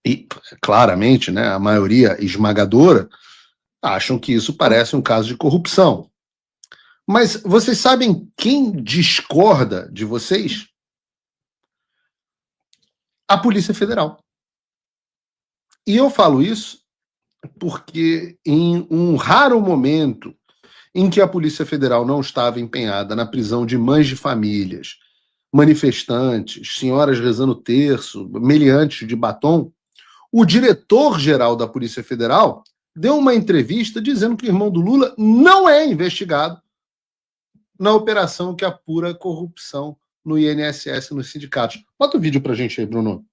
e claramente, né, a maioria esmagadora, acham que isso parece um caso de corrupção. Mas vocês sabem quem discorda de vocês? A Polícia Federal. E eu falo isso porque em um raro momento em que a Polícia Federal não estava empenhada na prisão de mães de famílias, manifestantes, senhoras rezando terço, meliantes de batom, o diretor-geral da Polícia Federal deu uma entrevista dizendo que o irmão do Lula não é investigado na operação que apura corrupção no INSS, nos sindicatos. Bota o vídeo pra gente aí, Bruno.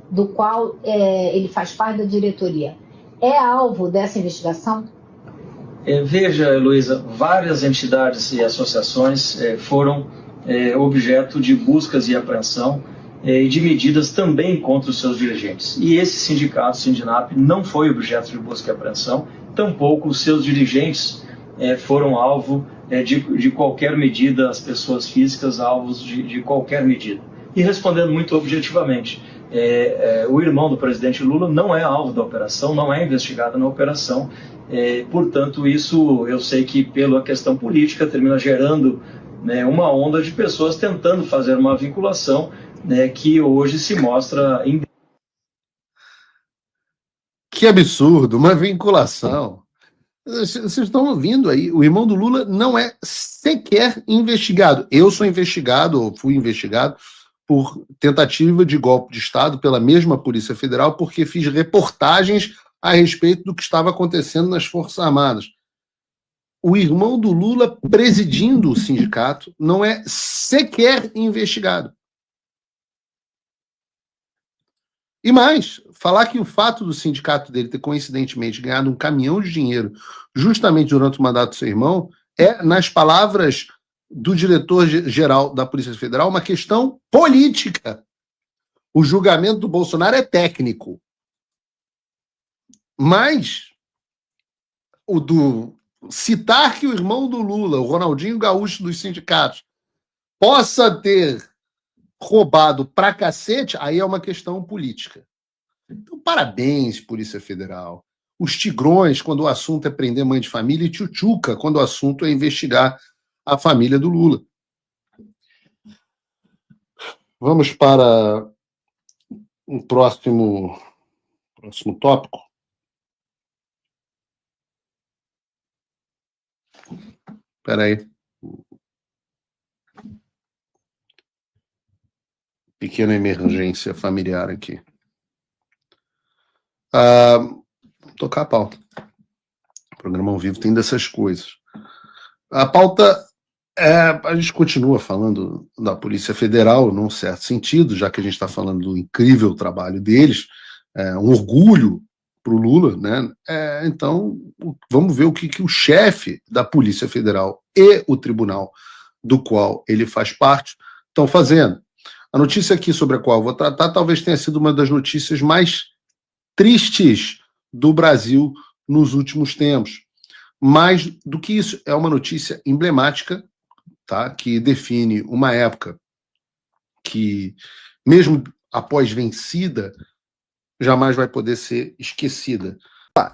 Do qual ele faz parte da diretoria, é alvo dessa investigação? Veja, Heloísa, várias entidades e associações foram objeto de buscas e apreensão e de medidas também contra os seus dirigentes. E esse sindicato, o Sindinap, não foi objeto de busca e apreensão, tampouco os seus dirigentes foram alvo de qualquer medida, as pessoas físicas alvos de qualquer medida. E respondendo muito objetivamente, o irmão do presidente Lula não é alvo da operação, não é investigado na operação, portanto, isso eu sei que pela questão política termina gerando, né, uma onda de pessoas tentando fazer uma vinculação, né, que hoje se mostra... Que absurdo, uma vinculação. Vocês estão ouvindo aí, o irmão do Lula não é sequer investigado. Eu sou investigado, ou fui investigado, por tentativa de golpe de Estado pela mesma Polícia Federal, porque fiz reportagens a respeito do que estava acontecendo nas Forças Armadas. O irmão do Lula, presidindo o sindicato, não é sequer investigado. E mais, falar que o fato do sindicato dele ter coincidentemente ganhado um caminhão de dinheiro justamente durante o mandato do seu irmão é, nas palavras do diretor-geral da Polícia Federal, uma questão política. O julgamento do Bolsonaro é técnico. Mas o do citar que o irmão do Lula, o Ronaldinho Gaúcho dos sindicatos, possa ter roubado pra cacete, aí é uma questão política. Então, parabéns, Polícia Federal. Os tigrões, quando o assunto é prender mãe de família, e tchutchuca, quando o assunto é investigar a família do Lula. Vamos para um próximo tópico. Espera aí. Pequena emergência familiar aqui. Tocar a pauta. O programa ao vivo tem dessas coisas. A pauta a gente continua falando da Polícia Federal, num certo sentido, já que a gente está falando do incrível trabalho deles, um orgulho para o Lula, né? Então, vamos ver o que o chefe da Polícia Federal e o tribunal do qual ele faz parte estão fazendo. A notícia aqui sobre a qual eu vou tratar talvez tenha sido uma das notícias mais tristes do Brasil nos últimos tempos. Mais do que isso, é uma notícia emblemática, tá? Que define uma época que, mesmo após vencida, jamais vai poder ser esquecida.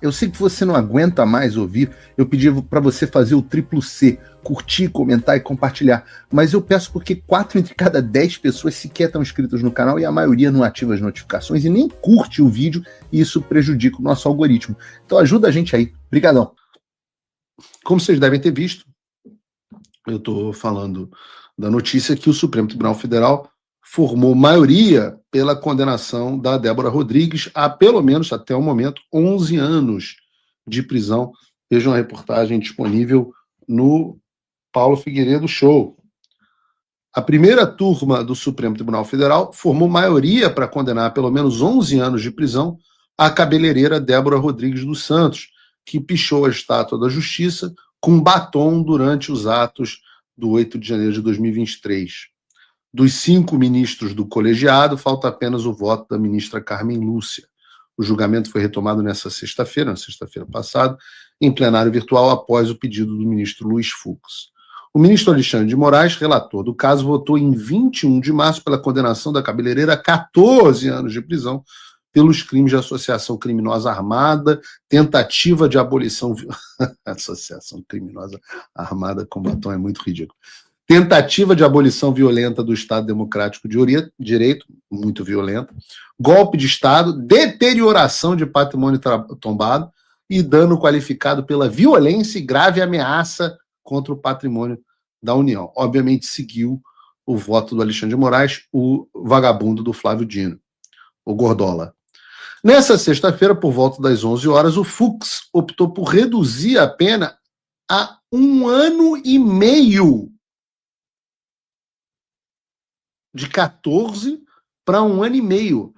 Eu sei que você não aguenta mais ouvir, eu pedi para você fazer o triplo C, curtir, comentar e compartilhar, mas eu peço porque 4 entre cada 10 pessoas sequer estão inscritas no canal e a maioria não ativa as notificações e nem curte o vídeo e isso prejudica o nosso algoritmo. Então ajuda a gente aí. Obrigadão. Como vocês devem ter visto, eu estou falando da notícia que o Supremo Tribunal Federal formou maioria pela condenação da Débora Rodrigues a, pelo menos até o momento, 11 anos de prisão. Vejam a reportagem disponível no Paulo Figueiredo Show. A primeira turma do Supremo Tribunal Federal formou maioria para condenar pelo menos 11 anos de prisão a cabeleireira Débora Rodrigues dos Santos, que pichou a estátua da Justiça com batom durante os atos do 8 de janeiro de 2023. Dos 5 ministros do colegiado, falta apenas o voto da ministra Carmen Lúcia. O julgamento foi retomado nessa sexta-feira, na sexta-feira passada, em plenário virtual, após o pedido do ministro Luiz Fux. O ministro Alexandre de Moraes, relator do caso, votou em 21 de março pela condenação da cabeleireira a 14 anos de prisão pelos crimes de associação criminosa armada, tentativa de abolição... Associação criminosa armada com batom é muito ridículo. Tentativa de abolição violenta do Estado Democrático de Direito, muito violenta, golpe de Estado, deterioração de patrimônio tombado e dano qualificado pela violência e grave ameaça contra o patrimônio da União. Obviamente seguiu o voto do Alexandre de Moraes, o vagabundo do Flávio Dino, o Gordola. Nessa sexta-feira, por volta das 11 horas, o Fux optou por reduzir a pena a 1 ano e meio. De 14 para 1 ano e meio,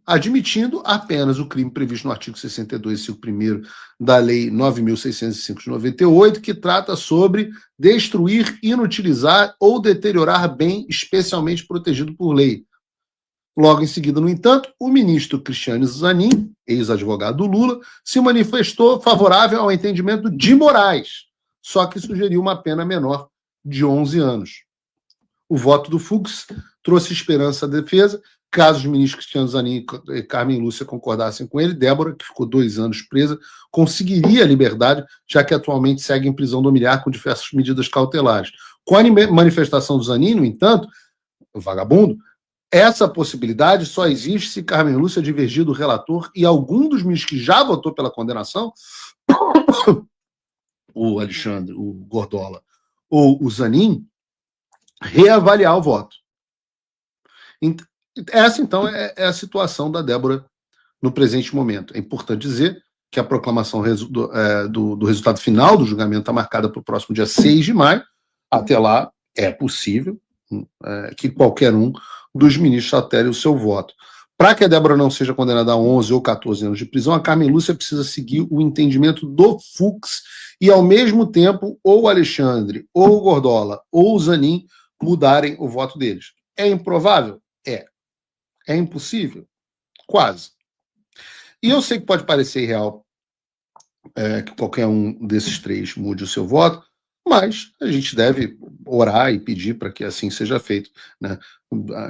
admitindo apenas o crime previsto no artigo 62, inciso 1º da Lei 9.605 de 98, que trata sobre destruir, inutilizar ou deteriorar bem especialmente protegido por lei. Logo em seguida, no entanto, o ministro Cristiano Zanin, ex-advogado do Lula, se manifestou favorável ao entendimento de Moraes, só que sugeriu uma pena menor de 11 anos. O voto do Fux trouxe esperança à defesa. Caso os ministros Cristiano Zanin e Carmen Lúcia concordassem com ele, Débora, que ficou 2 anos presa, conseguiria a liberdade, já que atualmente segue em prisão domiciliar com diversas medidas cautelares. Com a manifestação do Zanin, no entanto, o vagabundo, essa possibilidade só existe se Carmen Lúcia divergir do relator e algum dos ministros que já votou pela condenação, o Alexandre, o Gordola ou o Zanin, reavaliar o voto. Essa, então, é a situação da Débora no presente momento. É importante dizer que a proclamação do resultado final do julgamento está marcada para o próximo dia 6 de maio. Até lá, é possível que qualquer um dos ministros altere o seu voto. Para que a Débora não seja condenada a 11 ou 14 anos de prisão, a Carmen Lúcia precisa seguir o entendimento do Fux e, ao mesmo tempo, ou o Alexandre, ou o Gordola, ou o Zanin mudarem o voto deles. É improvável? É. É impossível? Quase. E eu sei que pode parecer irreal que qualquer um desses três mude o seu voto, mas a gente deve orar e pedir para que assim seja feito, né?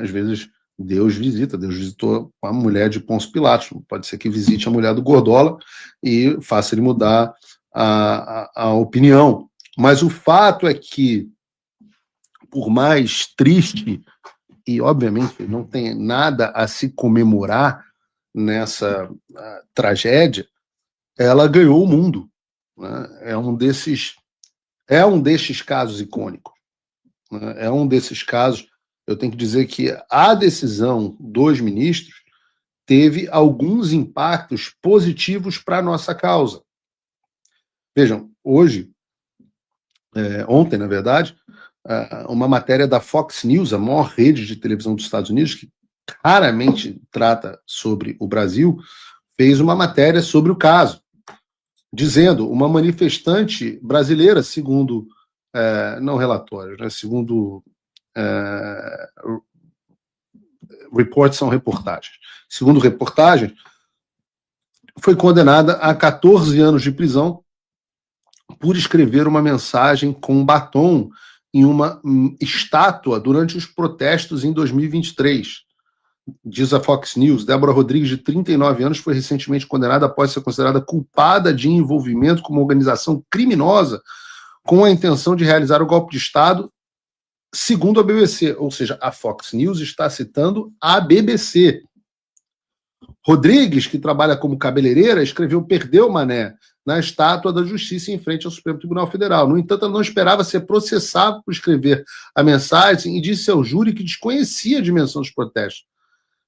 Às vezes Deus visitou a mulher de Pôncio Pilatos, pode ser que visite a mulher do Gordola e faça ele mudar a opinião. Mas o fato é que, por mais triste, e obviamente não tem nada a se comemorar nessa tragédia, ela ganhou o mundo, né? É um desses casos icônicos, né? É um desses casos. Eu tenho que dizer que a decisão dos ministros teve alguns impactos positivos para a nossa causa. Vejam, ontem, na verdade, uma matéria da Fox News, a maior rede de televisão dos Estados Unidos, que raramente trata sobre o Brasil, fez uma matéria sobre o caso, dizendo uma manifestante brasileira, segundo, não relatórios, né, segundo reportes são reportagens. Segundo reportagens, foi condenada a 14 anos de prisão por escrever uma mensagem com batom em uma estátua durante os protestos em 2023. Diz a Fox News, Débora Rodrigues, de 39 anos, foi recentemente condenada após ser considerada culpada de envolvimento com uma organização criminosa com a intenção de realizar o golpe de Estado, segundo a BBC. Ou seja, a Fox News está citando a BBC. Rodrigues, que trabalha como cabeleireira, escreveu "Perdeu, mané" na estátua da Justiça em frente ao Supremo Tribunal Federal. No entanto, ela não esperava ser processada por escrever a mensagem e disse ao júri que desconhecia a dimensão dos protestos.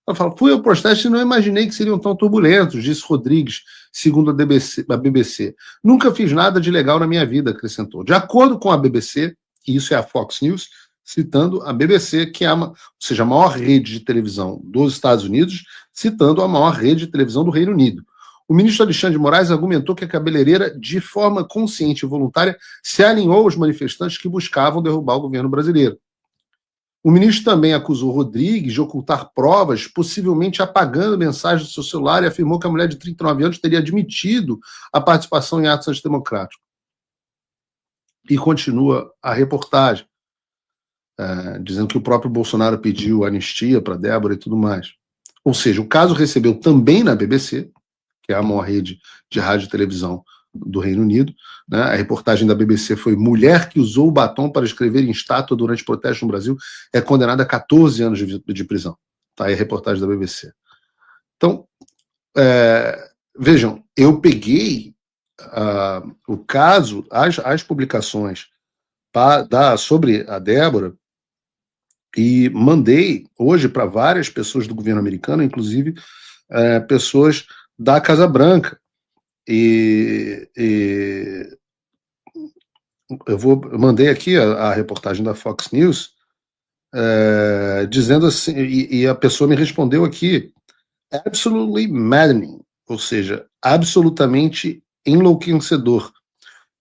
Ela fala, fui ao protesto e não imaginei que seriam tão turbulentos, disse Rodrigues, segundo a BBC. Nunca fiz nada de legal na minha vida, acrescentou. De acordo com a BBC, e isso é a Fox News, citando a BBC, que é a maior rede de televisão dos Estados Unidos, citando a maior rede de televisão do Reino Unido. O ministro Alexandre de Moraes argumentou que a cabeleireira, de forma consciente e voluntária, se alinhou aos manifestantes que buscavam derrubar o governo brasileiro. O ministro também acusou Rodrigues de ocultar provas, possivelmente apagando mensagens do seu celular, e afirmou que a mulher de 39 anos teria admitido a participação em atos antidemocráticos. E continua a reportagem, dizendo que o próprio Bolsonaro pediu anistia para Débora e tudo mais. Ou seja, o caso recebeu também na BBC, que é a maior rede de rádio e televisão do Reino Unido, né? A reportagem da BBC foi: mulher que usou o batom para escrever em estátua durante protesto no Brasil é condenada a 14 anos de prisão. Tá aí a reportagem da BBC. Então, vejam, eu peguei o caso, as publicações sobre a Débora, e mandei hoje para várias pessoas do governo americano, inclusive pessoas da Casa Branca. E eu mandei aqui a reportagem da Fox News, dizendo assim, e a pessoa me respondeu aqui: absolutely maddening, ou seja, absolutamente enlouquecedor.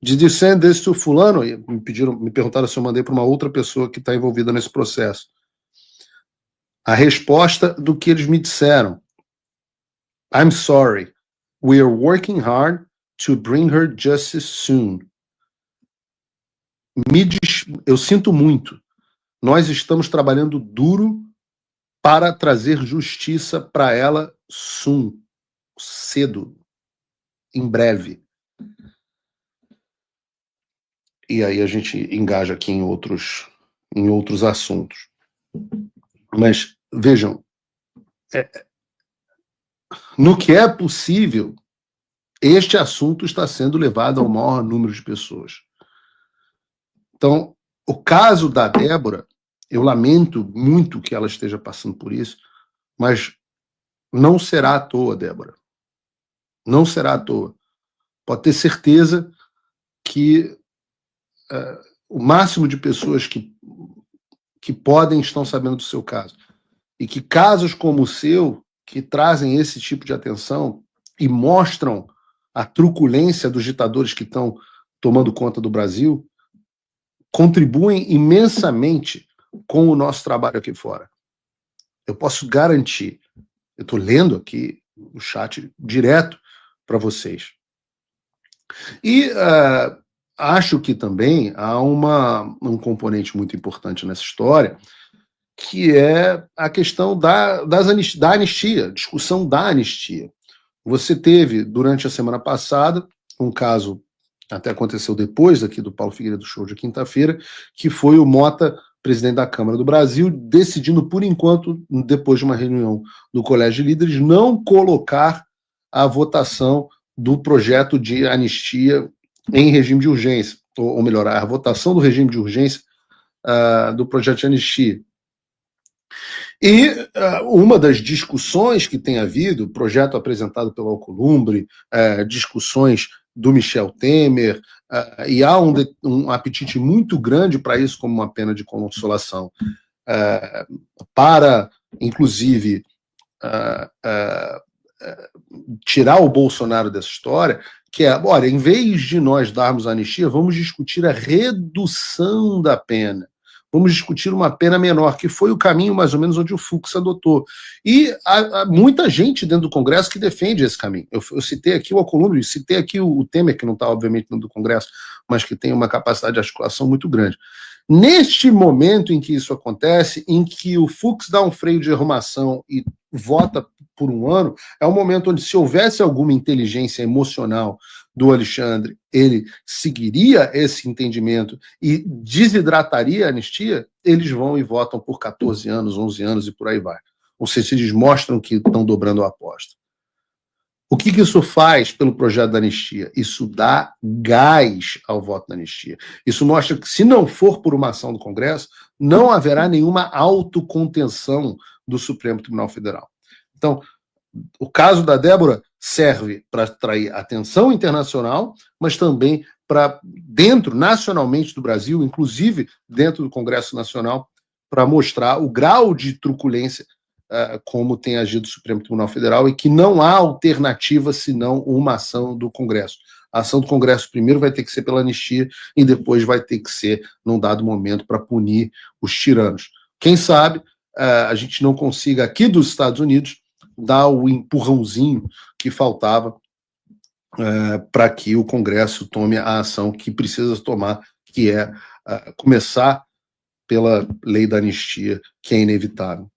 Did you send this to fulano? Me perguntaram se eu mandei para uma outra pessoa que está envolvida nesse processo. A resposta do que eles me disseram: I'm sorry, we are working hard to bring her justice soon. Eu sinto muito. Nós estamos trabalhando duro para trazer justiça para ela soon, cedo, em breve. E aí a gente engaja aqui em outros assuntos. Mas, vejam, no que é possível, este assunto está sendo levado ao maior número de pessoas. Então, o caso da Débora, eu lamento muito que ela esteja passando por isso, mas não será à toa, Débora. Não será à toa. Pode ter certeza que o máximo de pessoas que podem estão sabendo do seu caso. E que casos como o seu, que trazem esse tipo de atenção e mostram a truculência dos ditadores que estão tomando conta do Brasil, contribuem imensamente com o nosso trabalho aqui fora. Eu posso garantir. Eu estou lendo aqui o chat direto para vocês. E acho que também há um componente muito importante nessa história, que é a questão da anistia, discussão da anistia. Você teve, durante a semana passada, um caso, até aconteceu depois aqui do Paulo Figueiredo Show de quinta-feira, que foi o Mota, presidente da Câmara do Brasil, decidindo, por enquanto, depois de uma reunião do Colégio de Líderes, não colocar a votação do projeto de anistia em regime de urgência, ou melhor, a votação do regime de urgência do projeto de anistia. E uma das discussões que tem havido, projeto apresentado pelo Alcolumbre, discussões do Michel Temer, e há um apetite muito grande para isso como uma pena de consolação, para, inclusive, tirar o Bolsonaro dessa história, que é, olha, em vez de nós darmos a anistia, vamos discutir a redução da pena. Vamos discutir uma pena menor, que foi o caminho mais ou menos onde o Fux adotou. E há muita gente dentro do Congresso que defende esse caminho. Eu citei aqui o Alcolumbre, citei aqui o Temer, que não está, obviamente, dentro do Congresso, mas que tem uma capacidade de articulação muito grande. Neste momento em que isso acontece, em que o Fux dá um freio de arrumação e vota por um ano, é um momento onde, se houvesse alguma inteligência emocional do Alexandre, ele seguiria esse entendimento e desidrataria a anistia, eles vão e votam por 14 anos, 11 anos e por aí vai. Ou seja, eles mostram que estão dobrando a aposta. O que isso faz pelo projeto da anistia? Isso dá gás ao voto da anistia. Isso mostra que, se não for por uma ação do Congresso, não haverá nenhuma autocontenção do Supremo Tribunal Federal. Então, o caso da Débora serve para atrair atenção internacional, mas também para, dentro, nacionalmente do Brasil, inclusive dentro do Congresso Nacional, para mostrar o grau de truculência como tem agido o Supremo Tribunal Federal, e que não há alternativa senão uma ação do Congresso. A ação do Congresso primeiro vai ter que ser pela anistia e depois vai ter que ser, num dado momento, para punir os tiranos. Quem sabe a gente não consiga, aqui dos Estados Unidos, dar o empurrãozinho que faltava para que o Congresso tome a ação que precisa tomar, que é começar pela lei da anistia, que é inevitável.